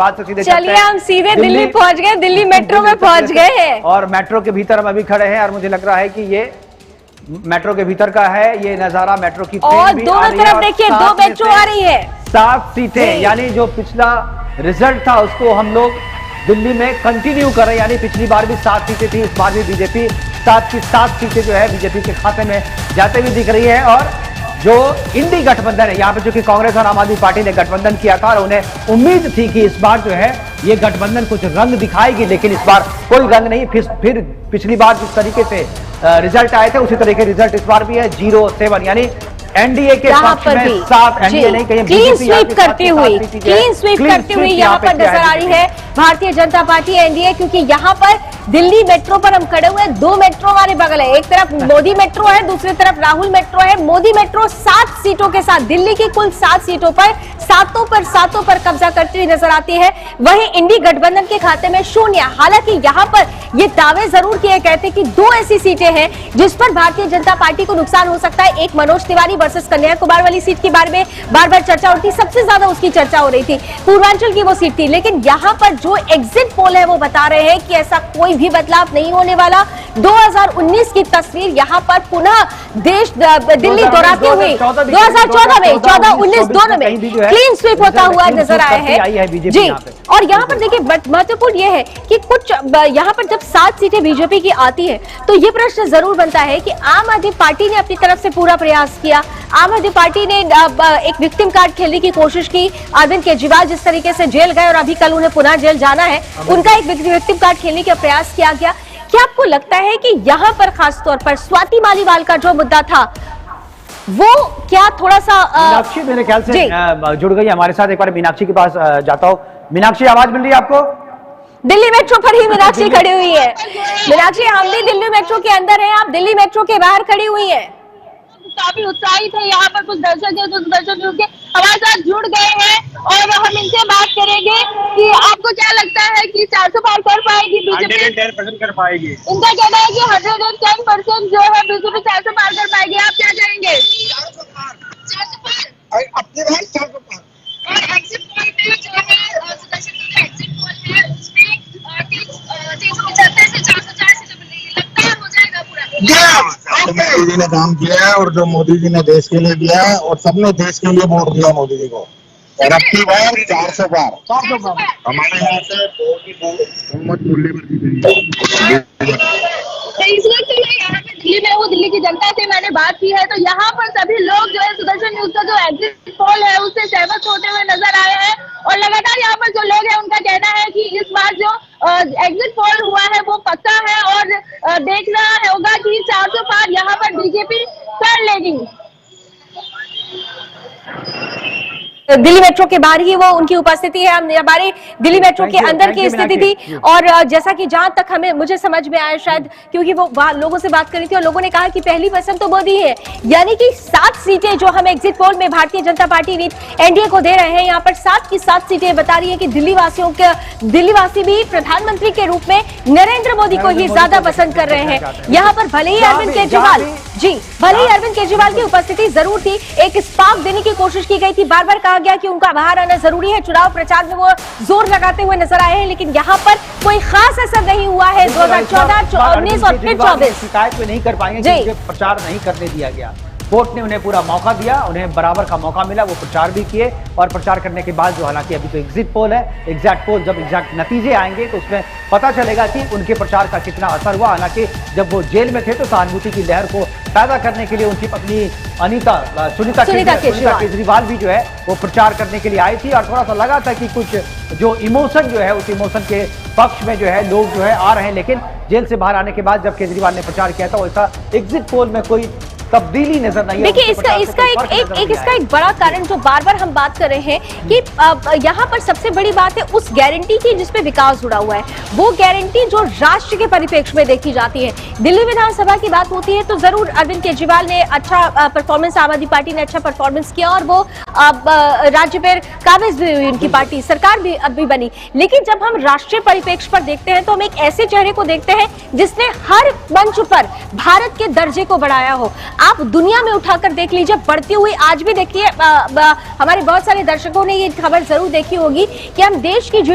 बात से सीधे चलिए हम सीधे दिल्ली पहुंच गए, दिल्ली मेट्रो में पहुंच गए हैं और मेट्रो के भीतर हम अभी खड़े हैं और मुझे लग रहा है कि ये मेट्रो के भीतर का है ये नजारा। मेट्रो की और दोनों तरफ देखिए दो मेट्रो आ रही है, 7 सीटें, यानी जो पिछला रिजल्ट था उसको हम लोग दिल्ली में कंटिन्यू कर रहे हैं। यानी पिछली बार भी 7 सीटें थी, इस बार भी बीजेपी 7 की 7 सीटें जो है बीजेपी के खाते में जाते हुए दिख रही है। और जो इंडी गठबंधन है यहाँ पे, जो कि कांग्रेस और आम आदमी पार्टी ने गठबंधन किया था और उन्हें उम्मीद थी कि इस बार जो है ये गठबंधन कुछ रंग दिखाएगी, लेकिन इस बार कोई रंग नहीं। फिर पिछली बार जिस तरीके से रिजल्ट आए थे उसी तरीके रिजल्ट इस बार भी है 0-7, यानी एनडीए के पक्ष में 7, एनडीए नहीं कहीं क्लीन स्वीप करती हुई यहाँ पर नजर आ रही है भारतीय जनता पार्टी एनडीए, क्योंकि यहाँ पर दिल्ली मेट्रो पर हम खड़े हुए हैं। 2 मेट्रो हमारे बगल है, एक तरफ मोदी मेट्रो है, दूसरी तरफ राहुल मेट्रो है। मोदी मेट्रो 7 सीटों के साथ दिल्ली की कुल 7 सीटों पर सातों पर कब्जा करती हुई नजर आती है। वहीं इंडी गठबंधन के खाते में 0। हालांकि यहाँ पर ये दावे जरूर किए गए थे कि 2 ऐसी सीटें हैं जिस पर भारतीय जनता पार्टी को नुकसान हो सकता है। एक मनोज तिवारी वर्सेस कन्याकुमारी वाली सीट के बारे में बार बार चर्चा होती, सबसे ज्यादा उसकी चर्चा हो रही थी, पूर्वांचल की वो सीट थी। लेकिन यहाँ पर जो एग्जिट पोल है वो बता रहे हैं कि ऐसा कोई भी बदलाव नहीं होने वाला। 2019 की तस्वीर यहाँ पर पुनः दिल्ली दोहराती हुई 2014 में 14-19 दोनों में क्लीन स्वीप होता हुआ नजर आया है जी। और यहाँ पर देखिए महत्वपूर्ण यह है कि कुछ यहाँ पर जब 7 सीटें बीजेपी की आती है तो ये प्रश्न जरूर बनता है कि आम आदमी पार्टी ने अपनी तरफ से पूरा प्रयास किया। आम आदमी पार्टी ने एक विक्टिम कार्ड खेलने की कोशिश की। अरविंद केजरीवाल जिस तरीके से जेल गए और अभी कल उन्हें पुनः जेल जाना है, उनका एक विक्टिम कार्ड खेलने का प्रयास किया गया। क्या आपको लगता है कि यहाँ पर खासतौर पर स्वाति मालीवाल का जो मुद्दा था वो क्या थोड़ा सा मीनाक्षी मेरे ख्याल से जुड़ गई हमारे साथ, एक बार मीनाक्षी के पास जाता हूँ। मीनाक्षी, आवाज मिल रही है आपको? दिल्ली मेट्रो पर ही मीनाक्षी खड़ी हुई है। मीनाक्षी, हम भी दिल्ली मेट्रो के अंदर हैं, आप दिल्ली मेट्रो के बाहर खड़ी हुई है। काफी उत्साहित है, यहाँ पर कुछ दर्शक है, कुछ दर्शक हमारे साथ जुड़ गए हैं और हम इनसे बात करेंगे कि आपको क्या लगता है कि 400 पार कर पाएगी बीजेपी? 110% कर पाएगी। इनका कहना है कि 110% जो है बीजेपी 400 पार कर पाएगी। आप क्या कहेंगे? 400 पार अपने भाई 400 पार। और एग्जिट पोल में जो है सुदर्शन का एग्जिट पोल है उसमें 375 से 404 सीटें मिल रही है, लगता है हो जाएगा पूरा? मोदी जी ने काम किया है और जो मोदी जी ने देश के लिए दिया है और सबने देश के लिए वोट दिया मोदी जी को, और अब की बार 400 पार हमारे यहाँ से बहुमत मूल्य पर जीतेगी। इस वक्त मैं यहाँ पे दिल्ली में हूँ, दिल्ली की जनता से मैंने बात की है तो यहाँ पर सभी लोग जो है सुदर्शन न्यूज का जो एग्जिट पोल है उससे सहमत होते हुए नजर आए हैं। और लगातार यहाँ पर जो लोग हैं उनका कहना है कि इस बार जो एग्जिट पोल हुआ है वो पक्का है और देखना होगा कि 400 पार यहाँ पर बीजेपी कर लेगी। दिल्ली मेट्रो के बाहर ही वो उनकी उपस्थिति है। हमारे दिल्ली मेट्रो के अंदर की स्थिति थी और जैसा कि जहां तक मुझे समझ में आया, शायद क्योंकि वो लोगों से बात करी थी और लोगों ने कहा कि पहली पसंद तो मोदी है, यानी कि 7 सीटें जो हम एग्जिट पोल में भारतीय जनता पार्टी एनडीए को दे रहे हैं, यहाँ पर 7 की 7 सीटें बता रही है कि दिल्लीवासी भी प्रधानमंत्री के रूप में नरेंद्र मोदी को ही ज्यादा पसंद कर रहे हैं। यहाँ पर भले ही अरविंद केजरीवाल की उपस्थिति जरूर थी, एक स्पार्क देने की कोशिश की गई थी, बार बार कहा गया कि उनका बाहर आना जरूरी है, चुनाव प्रचार में वो जोर लगाते हुए नजर आए हैं, लेकिन यहाँ पर कोई खास असर नहीं हुआ है। 2014, 2019 और फिर 2024 शिकायत में नहीं कर पाएंगे क्योंकि प्रचार नहीं करने दिया गया। कोर्ट ने उन्हें पूरा मौका दिया, उन्हें बराबर का मौका मिला, वो प्रचार भी किए और प्रचार करने के बाद जो, हालांकि अभी तो एग्जिट पोल है, एग्जैक्ट पोल जब एग्जैक्ट नतीजे आएंगे तो उसमें पता चलेगा कि उनके प्रचार का कितना असर हुआ। हालांकि जब वो जेल में थे तो सहानुभूति की लहर को पैदा करने के लिए उनकी पत्नी सुनीता केजरीवाल भी जो है वो प्रचार करने के लिए आई थी और थोड़ा सा लगा था कि कुछ जो इमोशन जो है उस इमोशन के पक्ष में जो है लोग जो है आ रहे हैं। लेकिन जेल से बाहर आने के बाद जब केजरीवाल ने प्रचार किया था वैसा एग्जिट पोल में कोई तब्दीली नजर नहीं। देखिए इसका एक बड़ा कारण जो बार बार हम बात कर रहे हैं कि यहाँ पर सबसे बड़ी बात है उस गारंटी की जिसपे विकास जुड़ा हुआ है, वो गारंटी जो राष्ट्र के परिप्रेक्ष्य में देखी जाती है। दिल्ली विधानसभा की बात होती है तो जरूर अरविंद केजरीवाल ने अच्छा परफॉर्मेंस, आम आदमी पार्टी ने अच्छा परफॉर्मेंस किया और वो राज्य पर काबिज भी हुई उनकी पार्टी, सरकार भी अब भी बनी। लेकिन जब हम राष्ट्रीय परिप्रेक्ष्य पर देखते हैं तो हम एक ऐसे चेहरे को देखते हैं जिसने हर मंच पर भारत के दर्जे को बढ़ाया हो। आप दुनिया में उठाकर देख लीजिए, बढ़ती हुई आज भी देखिए, हमारे बहुत सारे दर्शकों ने ये खबर जरूर देखी होगी कि हम देश की